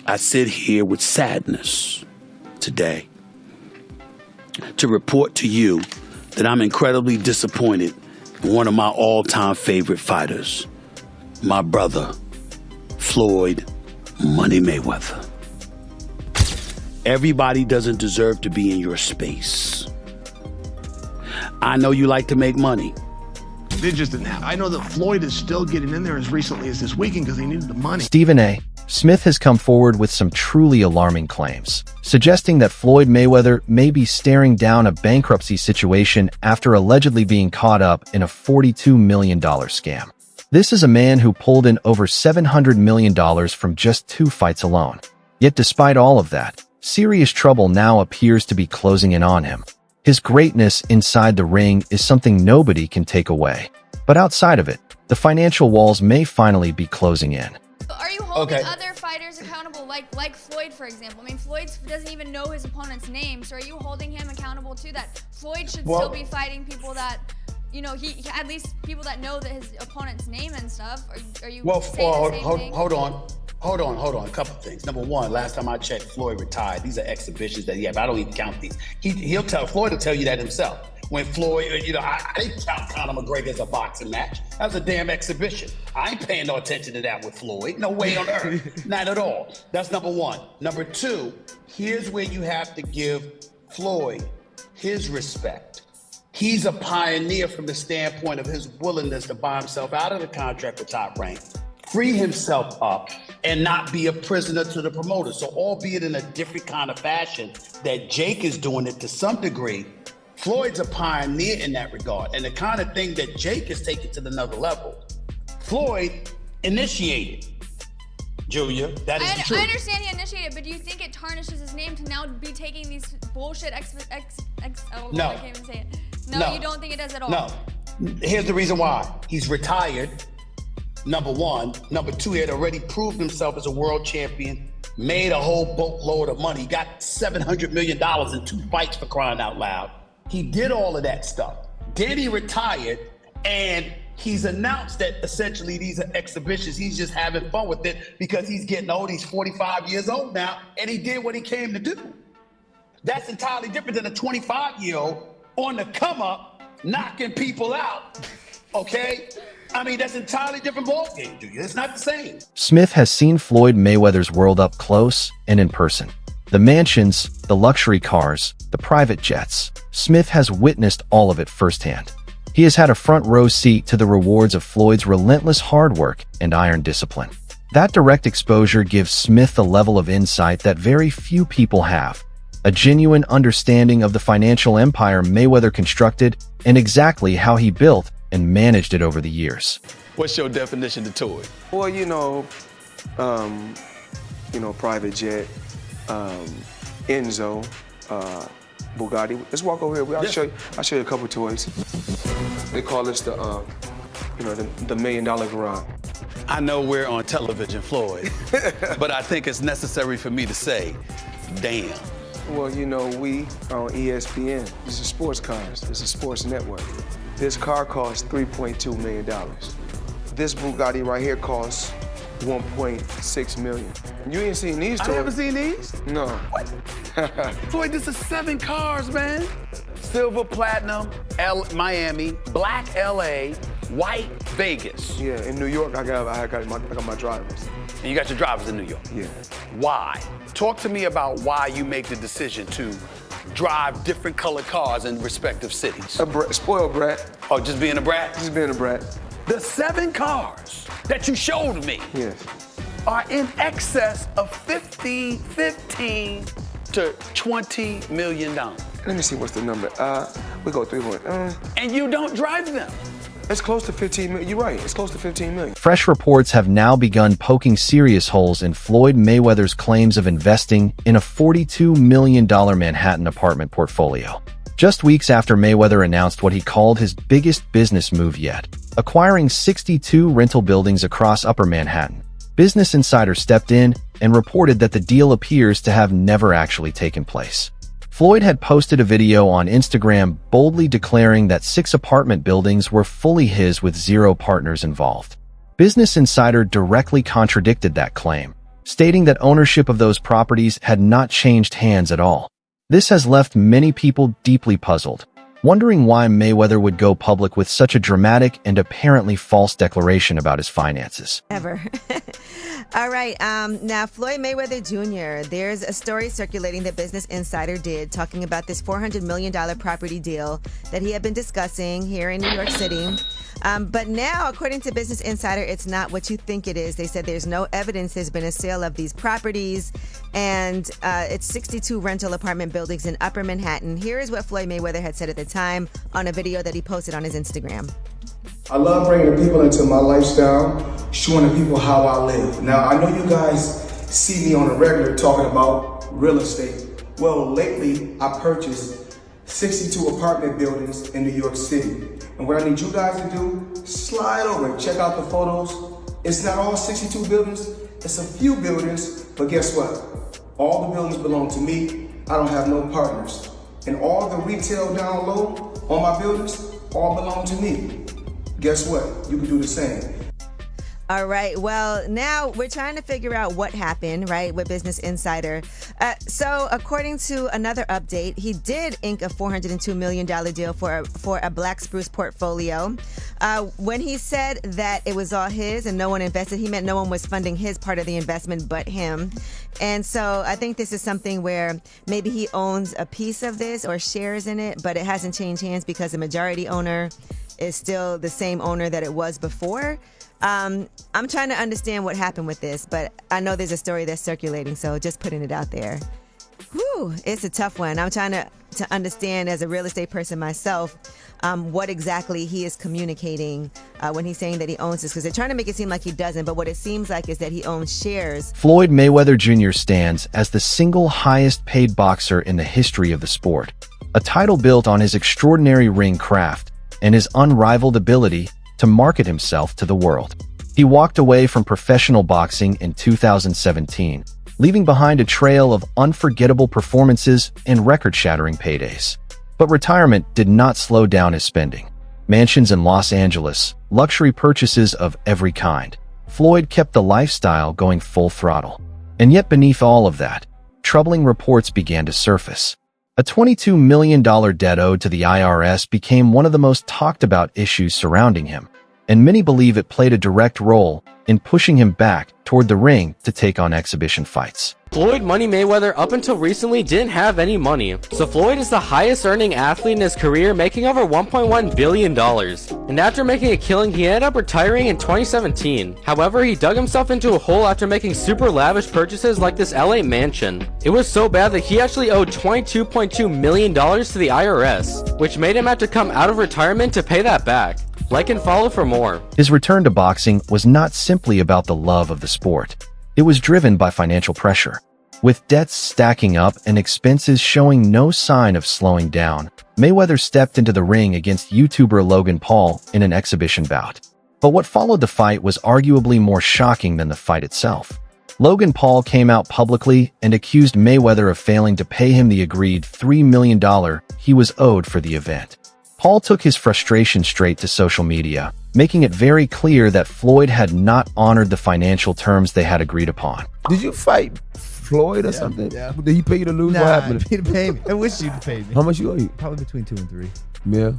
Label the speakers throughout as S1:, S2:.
S1: I sit here with sadness today to report to you that I'm incredibly disappointed in one of my all-time favorite fighters, my brother, Floyd Money Mayweather. Everybody doesn't deserve to be in your space. I know you like to make money.
S2: They just didn't have. I know that Floyd is still getting in there as recently as this weekend because he needed the money.
S3: Stephen A. Smith has come forward with some truly alarming claims, suggesting that Floyd Mayweather may be staring down a bankruptcy situation after allegedly being caught up in a $42 million scam. This is a man who pulled in over $700 million from just 2 fights alone. Yet despite all of that, serious trouble now appears to be closing in on him. His greatness inside the ring is something nobody can take away. But outside of it, the financial walls may finally be closing in.
S4: Are you holding other fighters accountable, like Floyd, for example? I mean, Floyd doesn't even know his opponent's name, so are you holding him accountable too? That Floyd should still be fighting people that, you know, he at least people that know that his opponent's name and stuff. Are you saying the same thing?
S1: Hold on. A couple things. Number one, last time I checked, Floyd retired. These are exhibitions that he has. I don't even count these. Floyd will tell you that himself. When Floyd, I didn't count Conor McGregor as a boxing match. That was a damn exhibition. I ain't paying no attention to that with Floyd. No way on earth. Not at all. That's number one. Number two, here's where you have to give Floyd his respect. He's a pioneer from the standpoint of his willingness to buy himself out of the contract with Top Rank, free himself up, and not be a prisoner to the promoter. So albeit in a different kind of fashion that Jake is doing it to some degree, Floyd's a pioneer in that regard. And the kind of thing that Jake is taking to another level, Floyd initiated. Julia, that is the truth.
S4: I understand he initiated, but do you think it tarnishes his name to now be taking these bullshit I can't even say it. No, you don't think it does at all?
S1: No. Here's the reason why. He's retired, number one. Number two, he had already proved himself as a world champion, made a whole boatload of money, got $700 million in 2 fights, for crying out loud. He did all of that stuff. Then he retired, and he's announced that essentially these are exhibitions. He's just having fun with it because he's getting old. He's 45 years old now, and he did what he came to do. That's entirely different than a 25-year-old on the come up, knocking people out, okay? I mean, that's entirely different ballgame, dude. It's not the same.
S3: Smith has seen Floyd Mayweather's world up close and in person. The mansions, the luxury cars, the private jets. Smith has witnessed all of it firsthand. He has had a front row seat to the rewards of Floyd's relentless hard work and iron discipline. That direct exposure gives Smith a level of insight that very few people have. A genuine understanding of the financial empire Mayweather constructed and exactly how he built and managed it over the years.
S5: What's your definition to toy?
S6: Well, private jet, Enzo, Bugatti. Let's walk over here. I'll show you a couple toys. They call this the $1 million garage.
S5: I know we're on television, Floyd, but I think it's necessary for me to say, damn.
S6: Well, we are on ESPN. This is sports cars. This is sports network. This car costs $3.2 million. This Bugatti right here costs $1.6 million. You ain't seen these toys.
S5: I haven't seen these?
S6: No.
S5: Floyd, this is 7 cars, man. Silver, platinum, Miami, black LA, white Vegas.
S6: Yeah, in New York, I got my drivers.
S5: And you got your drivers in New York?
S6: Yeah.
S5: Why? Talk to me about why you make the decision to drive different colored cars in respective cities.
S6: Spoiled brat.
S5: Oh, just being a brat?
S6: Just being a brat.
S5: The 7 cars that you showed me are in excess of $15 to $20 million.
S6: Let me see what's the number. We go 300.
S5: And you don't drive them.
S6: It's close to 15 million. You're right. It's close to 15 million.
S3: Fresh reports have now begun poking serious holes in Floyd Mayweather's claims of investing in a $42 million Manhattan apartment portfolio. Just weeks after Mayweather announced what he called his biggest business move yet, acquiring 62 rental buildings across Upper Manhattan, Business Insider stepped in and reported that the deal appears to have never actually taken place. Floyd had posted a video on Instagram boldly declaring that 6 apartment buildings were fully his with 0 partners involved. Business Insider directly contradicted that claim, stating that ownership of those properties had not changed hands at all. This has left many people deeply puzzled, wondering why Mayweather would go public with such a dramatic and apparently false declaration about his finances.
S7: Ever. All right. Now, Floyd Mayweather Jr., there's a story circulating that Business Insider did talking about this $400 million property deal that he had been discussing here in New York City. But now, according to Business Insider, it's not what you think it is. They said there's no evidence there's been a sale of these properties, and it's 62 rental apartment buildings in Upper Manhattan. Here is what Floyd Mayweather had said at the time on a video that he posted on his Instagram.
S6: I love bringing the people into my lifestyle, showing the people how I live. Now, I know you guys see me on a regular talking about real estate. Well, lately, I purchased 62 apartment buildings in New York City. And what I need you guys to do, slide over and check out the photos. It's not all 62 buildings, it's a few buildings, but guess what? All the buildings belong to me. I don't have no partners. And all the retail down low on my buildings all belong to me. Guess what? You can do the same.
S7: All right. Well, now we're trying to figure out what happened, right, with Business Insider. So according to another update, he did ink a $402 million deal for a Black Spruce portfolio. When he said that it was all his and no one invested, he meant no one was funding his part of the investment but him. And so I think this is something where maybe he owns a piece of this or shares in it, but it hasn't changed hands because the majority owner is still the same owner that it was before. I'm trying to understand what happened with this, but I know there's a story that's circulating, so just putting it out there. Whew, it's a tough one. I'm trying to understand as a real estate person myself what exactly he is communicating when he's saying that he owns this, because they're trying to make it seem like he doesn't, but what it seems like is that he owns shares.
S3: Floyd Mayweather Jr. stands as the single highest paid boxer in the history of the sport, a title built on his extraordinary ring craft and his unrivaled ability to market himself to the world. He walked away from professional boxing in 2017, leaving behind a trail of unforgettable performances and record-shattering paydays. But retirement did not slow down his spending. Mansions in Los Angeles, luxury purchases of every kind. Floyd kept the lifestyle going full throttle. And yet beneath all of that, troubling reports began to surface. A $22 million debt owed to the IRS became one of the most talked about issues surrounding him, and many believe it played a direct role in pushing him back toward the ring to take on exhibition fights.
S8: Floyd Money Mayweather up until recently didn't have any money, so Floyd is the highest earning athlete in his career, making over $1.1 billion. And after making a killing, he ended up retiring in 2017. However, he dug himself into a hole after making super lavish purchases like this LA mansion. It was so bad that he actually owed $22.2 million to the IRS, which made him have to come out of retirement to pay that back. Like and follow for more.
S3: His return to boxing was not simply about the love of the sport. It was driven by financial pressure. With debts stacking up and expenses showing no sign of slowing down, Mayweather stepped into the ring against YouTuber Logan Paul in an exhibition bout. But what followed the fight was arguably more shocking than the fight itself. Logan Paul came out publicly and accused Mayweather of failing to pay him the agreed $3 million he was owed for the event. Paul took his frustration straight to social media, making it very clear that Floyd had not honored the financial terms they had agreed upon.
S9: Did you fight Floyd or something?
S10: Yeah.
S9: Did he pay you to lose?
S10: Nah,
S9: What happened?
S10: he didn't pay me. I wish you'd pay me.
S9: How much you owe you?
S10: Probably between 2 and 3.
S9: Yeah.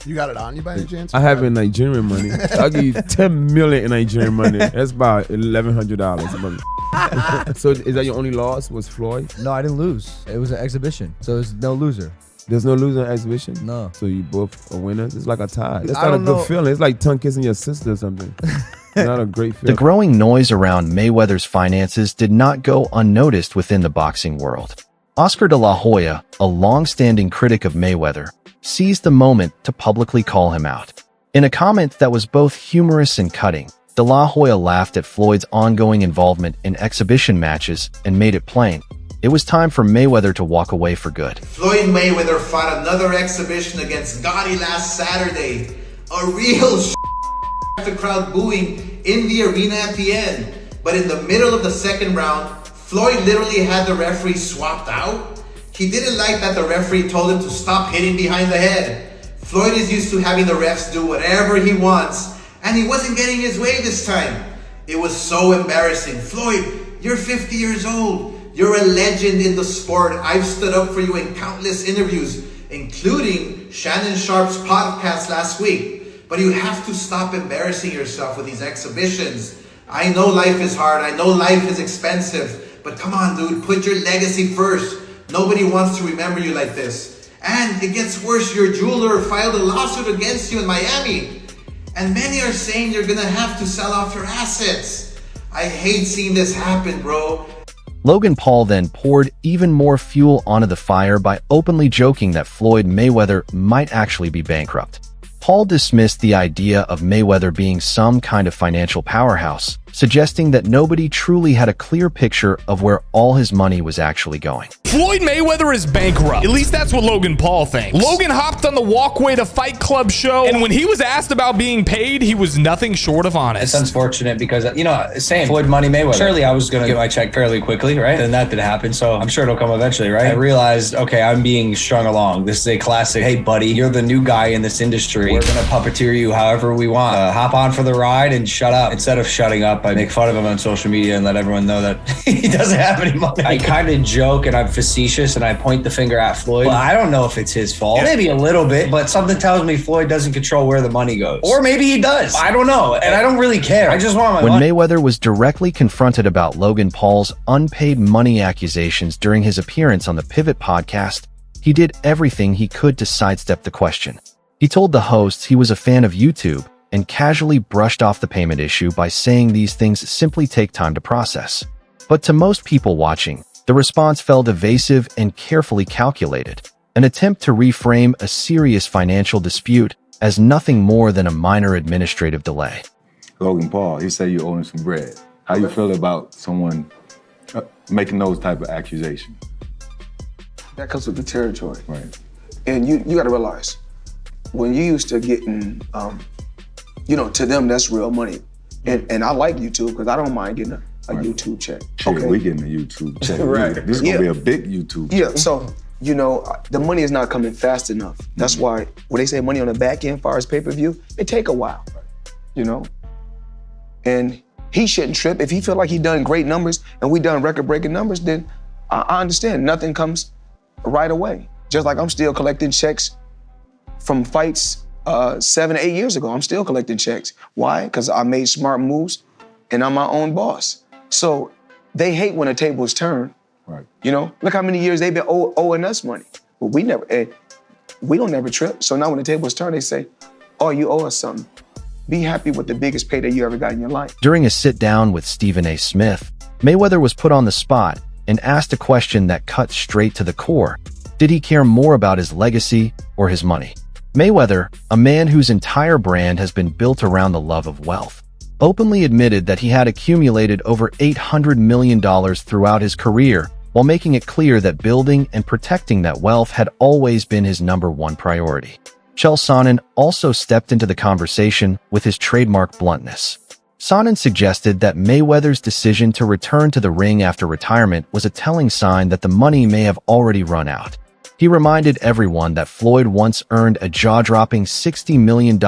S10: You got it on you by any chance?
S9: I have it in Nigerian money. I'll give you 10 million in Nigerian money. That's about $1,100. So is that your only loss, was Floyd?
S10: No, I didn't lose. It was an exhibition, so there's no loser.
S9: There's no loser in exhibition?
S10: No.
S9: So you both are winners? It's like a tie. That's
S10: I
S9: not a
S10: don't
S9: good
S10: know.
S9: feeling. It's like tongue kissing your sister or something. Not a great
S3: The
S9: feeling.
S3: growing noise around Mayweather's finances did not go unnoticed within the boxing world. Oscar de la Hoya, a long-standing critic of Mayweather, seized the moment to publicly call him out. In a comment that was both humorous and cutting, de la Hoya laughed at Floyd's ongoing involvement in exhibition matches and made it plain it was time for Mayweather to walk away for good.
S11: Floyd Mayweather fought another exhibition against Gotti last Saturday. A real the crowd booing in the arena at the end. But in the middle of the second round, Floyd literally had the referee swapped out. He didn't like that the referee told him to stop hitting behind the head. Floyd is used to having the refs do whatever he wants, and he wasn't getting his way this time. It was so embarrassing. Floyd, You're 50 years old. You're a legend in the sport. I've stood up for you in countless interviews, including Shannon Sharp's podcast last week. But you have to stop embarrassing yourself with these exhibitions. I know life is hard. I know life is expensive. But come on, dude, put your legacy first. Nobody wants to remember you like this. And it gets worse. Your jeweler filed a lawsuit against you in Miami. And many are saying you're gonna have to sell off your assets. I hate seeing this happen, bro.
S3: Logan Paul then poured even more fuel onto the fire by openly joking that Floyd Mayweather might actually be bankrupt. Paul dismissed the idea of Mayweather being some kind of financial powerhouse, suggesting that nobody truly had a clear picture of where all his money was actually going.
S12: Floyd Mayweather is bankrupt. At least that's what Logan Paul thinks. Logan hopped on the Walkway to Fight Club show, and when he was asked about being paid, he was nothing short of honest.
S13: It's unfortunate because, you know, same Floyd Money Mayweather. Surely I was going to get my check fairly quickly, right? And that did happen, so I'm sure it'll come eventually, right? I realized, okay, I'm being strung along. This is a classic, hey, buddy, you're the new guy in this industry. We're going to puppeteer you however we want. Hop on for the ride and shut up. Instead of shutting up, I make fun of him on social media and let everyone know that he doesn't have any money. I kind of joke and I'm facetious and I point the finger at Floyd. Well, I don't know if it's his fault. Maybe a little bit, but something tells me Floyd doesn't control where the money goes. Or maybe he does. I don't know. And I don't really care. I just want my money.
S3: When Mayweather was directly confronted about Logan Paul's unpaid money accusations during his appearance on the Pivot podcast, he did everything he could to sidestep the question. He told the hosts he was a fan of YouTube and casually brushed off the payment issue by saying these things simply take time to process. But to most people watching, the response felt evasive and carefully calculated, an attempt to reframe a serious financial dispute as nothing more than a minor administrative delay.
S14: Logan Paul, he said you owe him some bread. How you feel about someone making those type of accusations?
S6: That comes with the territory.
S14: Right.
S6: And you got to realize, when you used to getting, you know, to them, that's real money. And I like YouTube because I don't mind getting a YouTube check.
S14: Sure, we getting a YouTube check.
S6: Right.
S14: This is going to be a big YouTube check.
S6: Yeah, so, you know, the money is not coming fast enough. That's why when they say money on the back end, as far as pay-per-view, it take a while, you know? And he shouldn't trip. If he feel like he done great numbers and we done record-breaking numbers, then I understand. Nothing comes right away. Just like I'm still collecting checks from fights 7 or 8 years ago. I'm still collecting checks. Why? Because I made smart moves and I'm my own boss. So they hate when a table is turned.
S14: Right.
S6: You know, look how many years they've been owing us money. But we don't never trip. So now when the table is turned, they say, oh, you owe us something. Be happy with the biggest payday you ever got in your life.
S3: During a sit-down with Stephen A. Smith, Mayweather was put on the spot and asked a question that cut straight to the core. Did he care more about his legacy or his money? Mayweather, a man whose entire brand has been built around the love of wealth, openly admitted that he had accumulated over $800 million throughout his career, while making it clear that building and protecting that wealth had always been his #1 priority. Chael Sonnen also stepped into the conversation with his trademark bluntness. Sonnen suggested that Mayweather's decision to return to the ring after retirement was a telling sign that the money may have already run out. He reminded everyone that Floyd once earned a jaw-dropping $60 million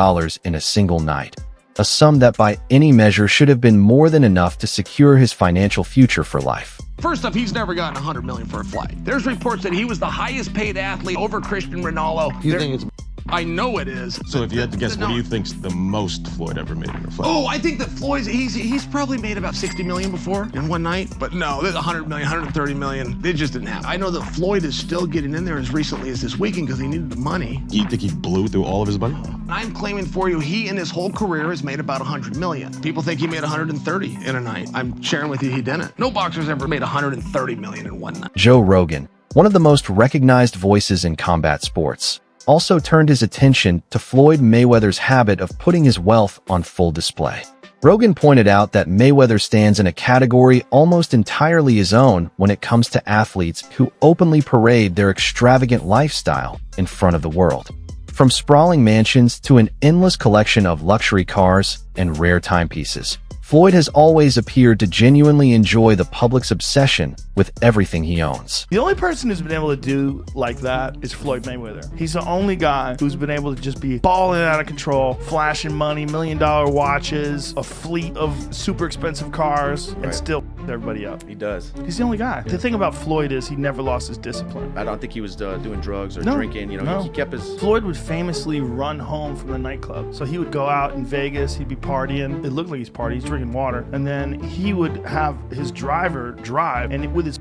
S3: in a single night, a sum that by any measure should have been more than enough to secure his financial future for life.
S2: First off, he's never gotten $100 million for a flight. There's reports that he was the highest paid athlete over Cristiano Ronaldo.
S9: You think it's...
S2: I know it is.
S9: So if you had to guess, what do you think's the most Floyd ever made in a fight?
S2: Oh, I think that Floyd's, he's probably made about 60 million before in one night. But no, there's 100 million, 130 million. They just didn't have. I know that Floyd is still getting in there as recently as this weekend because he needed the money.
S9: You think he blew through all of his money?
S2: I'm claiming for you, he in his whole career has made about 100 million. People think he made 130 in a night. I'm sharing with you he didn't. No boxer's ever made 130 million in one night.
S3: Joe Rogan, one of the most recognized voices in combat sports, also turned his attention to Floyd Mayweather's habit of putting his wealth on full display. Rogan pointed out that Mayweather stands in a category almost entirely his own when it comes to athletes who openly parade their extravagant lifestyle in front of the world. From sprawling mansions to an endless collection of luxury cars and rare timepieces, Floyd has always appeared to genuinely enjoy the public's obsession with everything he owns.
S15: The only person who's been able to do like that is Floyd Mayweather. He's the only guy who's been able to just be balling out of control, flashing money, $1 million watches, a fleet of super expensive cars, and still everybody up.
S16: He does.
S15: He's the only guy. The thing about Floyd is he never lost his discipline.
S16: I don't think he was doing drugs or drinking. You know, he kept his.
S15: Floyd would famously run home from the nightclub. So he would go out in Vegas. He'd be partying. It looked like he's partying. He's drinking water, and then he would have his driver drive, and with his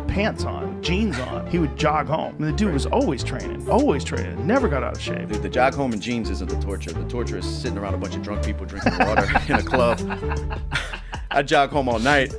S15: pants on, jeans on, he would jog home. And the dude was always training, never got out of shape.
S16: Dude, the jog home in jeans isn't the torture. The torture is sitting around a bunch of drunk people drinking water in a club. I jog home all night.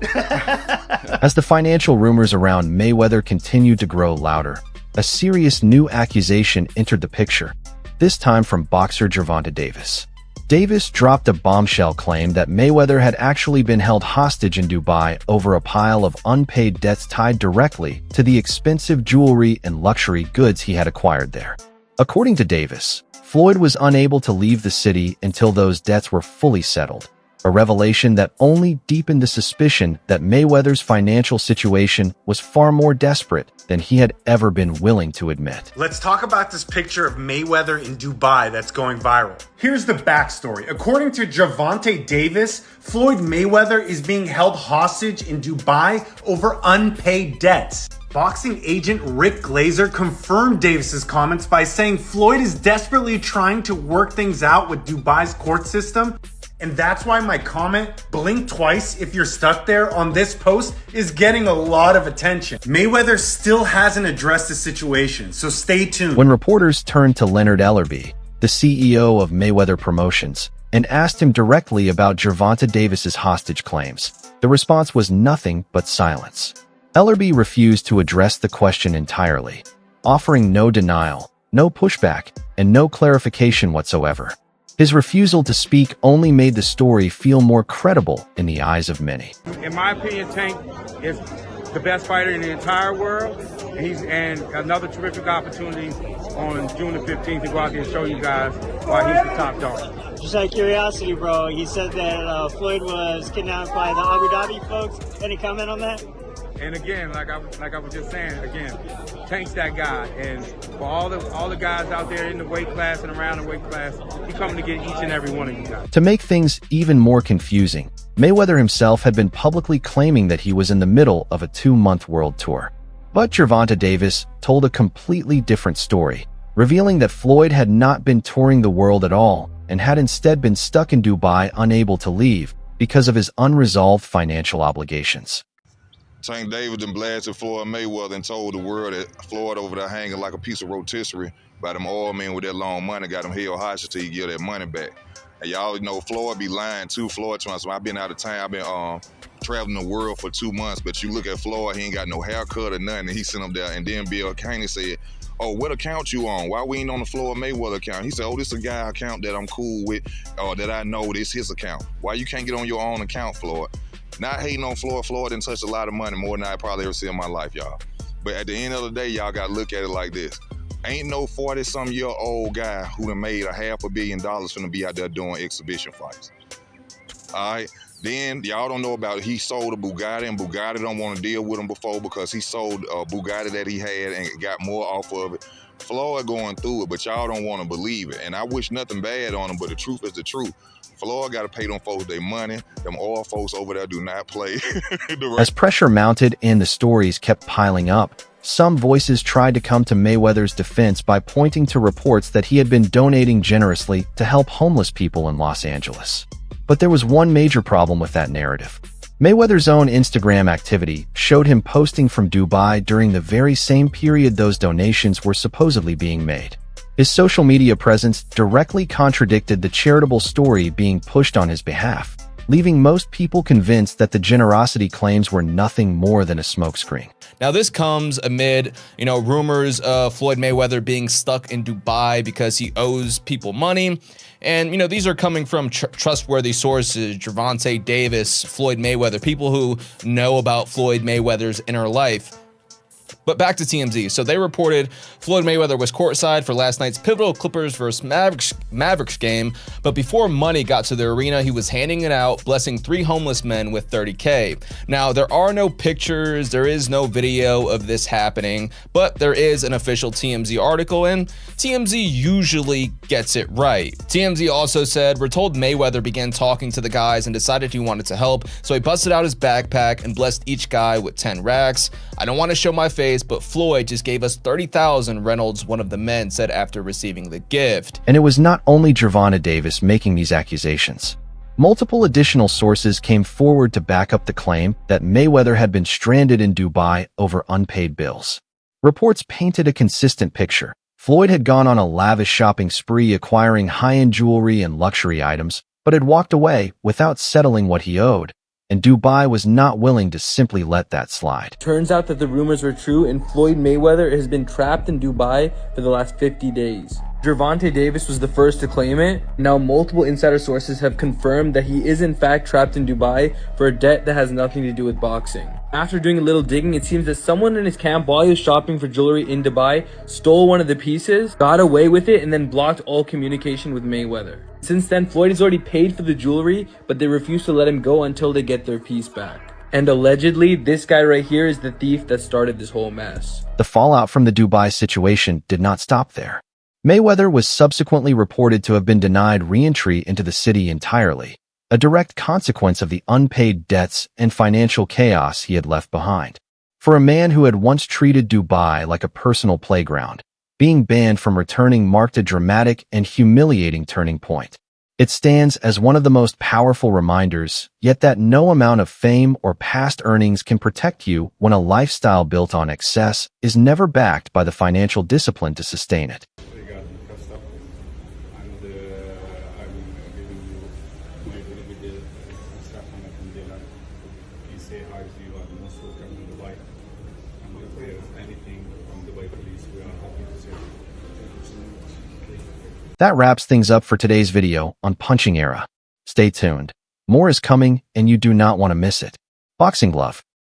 S3: As the financial rumors around Mayweather continued to grow louder, a serious new accusation entered the picture, this time from boxer Gervonta Davis. Davis dropped a bombshell claim that Mayweather had actually been held hostage in Dubai over a pile of unpaid debts tied directly to the expensive jewelry and luxury goods he had acquired there. According to Davis, Floyd was unable to leave the city until those debts were fully settled, a revelation that only deepened the suspicion that Mayweather's financial situation was far more desperate than he had ever been willing to admit.
S17: Let's talk about this picture of Mayweather in Dubai that's going viral. Here's the backstory. According to Gervonta Davis, Floyd Mayweather is being held hostage in Dubai over unpaid debts. Boxing agent Rick Glazer confirmed Davis's comments by saying Floyd is desperately trying to work things out with Dubai's court system. And that's why my comment, blink twice if you're stuck there, on this post is getting a lot of attention. Mayweather still hasn't addressed the situation, so stay tuned.
S3: When reporters turned to Leonard Ellerbe, the CEO of Mayweather Promotions, and asked him directly about Gervonta Davis's hostage claims, the response was nothing but silence. Ellerbe refused to address the question entirely, offering no denial, no pushback, and no clarification whatsoever. His refusal to speak only made the story feel more credible in the eyes of many.
S18: In my opinion, Tank is the best fighter in the entire world. And another terrific opportunity on June the 15th to go out there and show you guys why he's the top dog.
S19: Just out of curiosity, bro, he said that Floyd was kidnapped by the Abu Dhabi folks. Any comment on that?
S18: And again, like I was just saying, again, Tank's that guy. And for all the guys out there in the weight class and around the weight class, he's coming to get each and every one of you guys.
S3: To make things even more confusing, Mayweather himself had been publicly claiming that he was in the middle of a 2-month world tour. But Gervonta Davis told a completely different story, revealing that Floyd had not been touring the world at all and had instead been stuck in Dubai unable to leave because of his unresolved financial obligations.
S20: Tank Davis and blasted Floyd Mayweather and told the world that Floyd over there hanging like a piece of rotisserie by them oil men with that long money, got him held hostage till he get that money back. And y'all know Floyd be lying too. Floyd trying to, I've been out of town, I've been traveling the world for 2 months, but you look at Floyd, he ain't got no haircut or nothing, and he sent him there. And then Bill Caney said, oh, what account you on? Why we ain't on the Floyd Mayweather account? He said, oh, this is a guy account that I'm cool with, or that I know this his account. Why you can't get on your own account, Floyd? Not hating on Floyd. Floyd didn't touch a lot of money, more than I probably ever see in my life, y'all. But at the end of the day, y'all got to look at it like this. Ain't no 40-some-year-old guy who done made $500 million finna be out there doing exhibition fights. All right? Then y'all don't know about he sold a Bugatti, and Bugatti don't want to deal with him before because he sold a Bugatti that he had and got more off of it. Floyd going through it, but y'all don't want to believe it. And I wish nothing bad on him, but the truth is the truth. Floyd got to pay them folks their money. Them oil folks over there do not play.
S3: As pressure mounted and the stories kept piling up, some voices tried to come to Mayweather's defense by pointing to reports that he had been donating generously to help homeless people in Los Angeles. But there was one major problem with that narrative. Mayweather's own Instagram activity showed him posting from Dubai during the very same period those donations were supposedly being made. His social media presence directly contradicted the charitable story being pushed on his behalf, leaving most people convinced that the generosity claims were nothing more than a smokescreen.
S12: Now, this comes amid, rumors of Floyd Mayweather being stuck in Dubai because he owes people money. And, these are coming from trustworthy sources, Gervonta Davis, Floyd Mayweather, people who know about Floyd Mayweather's inner life. But back to TMZ. So they reported Floyd Mayweather was courtside for last night's pivotal Clippers versus Mavericks game, but before money got to the arena, he was handing it out, blessing 3 homeless men with $30K. Now, there are no pictures, there is no video of this happening, but there is an official TMZ article, and TMZ usually gets it right. TMZ also said, we're told Mayweather began talking to the guys and decided he wanted to help, so he busted out his backpack and blessed each guy with 10 racks. I don't want to show my face, but Floyd just gave us 30,000, Reynolds, one of the men, said after receiving the gift.
S3: And it was not only Gervonta Davis making these accusations. Multiple additional sources came forward to back up the claim that Mayweather had been stranded in Dubai over unpaid bills. Reports painted a consistent picture. Floyd had gone on a lavish shopping spree acquiring high-end jewelry and luxury items, but had walked away without settling what he owed. And Dubai was not willing to simply let that slide.
S8: Turns out that the rumors were true, and Floyd Mayweather has been trapped in Dubai for the last 50 days. Gervonta Davis was the first to claim it. Now multiple insider sources have confirmed that he is in fact trapped in Dubai for a debt that has nothing to do with boxing. After doing a little digging, it seems that someone in his camp, while he was shopping for jewelry in Dubai, stole one of the pieces, got away with it, and then blocked all communication with Mayweather. Since then, Floyd has already paid for the jewelry, but they refuse to let him go until they get their piece back. And allegedly, this guy right here is the thief that started this whole mess.
S3: The fallout from the Dubai situation did not stop there. Mayweather was subsequently reported to have been denied re-entry into the city entirely, a direct consequence of the unpaid debts and financial chaos he had left behind. For a man who had once treated Dubai like a personal playground, being banned from returning marked a dramatic and humiliating turning point. It stands as one of the most powerful reminders, yet that no amount of fame or past earnings can protect you when a lifestyle built on excess is never backed by the financial discipline to sustain it. That wraps things up for today's video on Punching Era. Stay tuned. More is coming and you do not want to miss it. Boxing Glove.